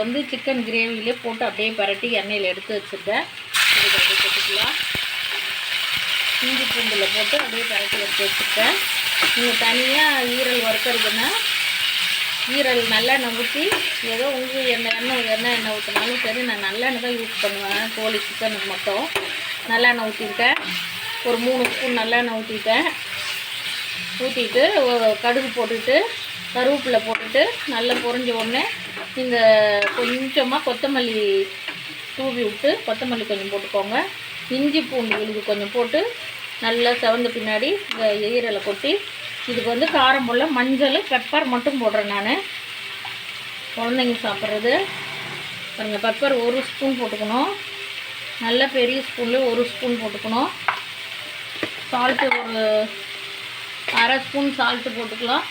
வந்து சிக்கன் கிரேவிலே போட்டு அப்படியே பரட்டி எண்ணெயில் எடுத்து வச்சுருக்கேன். இதுக்கு அப்படியே போட்டுக்கலாம். இஞ்சி பூண்டில் போட்டு அப்படியே பரட்டி எடுத்து வச்சுருக்கேன். நீங்கள் தனியாக ஈரல் வறுக்கிறதுன்னா ஈரல் நல்லெண்ணெய் ஊற்றி ஏதோ உங்கள் எண்ணெய் ஊற்றினாலும் சரி. நான் நல்லெண்ணெய் தான் யூஸ் பண்ணுவேன். கோழி சிக்கனுக்கு மட்டும் நல்லெண்ணெய் ஊற்றிருக்கேன். ஒரு 3 ஸ்பூன் நல்லெண்ணெய் ஊற்றிட்டு கடுகு போட்டுட்டு கருவேப்பிலை போட்டுட்டு நல்லா பொரிஞ்ச உடனே இந்த கொஞ்சமாக கொத்தமல்லி தூவி விட்டு கொத்தமல்லி கொஞ்சம் போட்டுக்கோங்க. இஞ்சி பூண்டு விழுது கொஞ்சம் போட்டு நல்லா செவந்த பின்னாடி இந்த ஈரலை கொட்டி இதுக்கு வந்து காரம் போல் மஞ்சள் பெப்பர் மட்டும் போடுறேன். நான் குழந்தைங்க சாப்பிட்றது பாருங்கள். பெப்பர் 1 ஸ்பூன் போட்டுக்கணும். நல்ல பெரிய ஸ்பூனில் 1 ஸ்பூன் போட்டுக்கணும். சால்ட்டு ஒரு 1/2 ஸ்பூன் சால்ட்டு போட்டுக்கலாம்.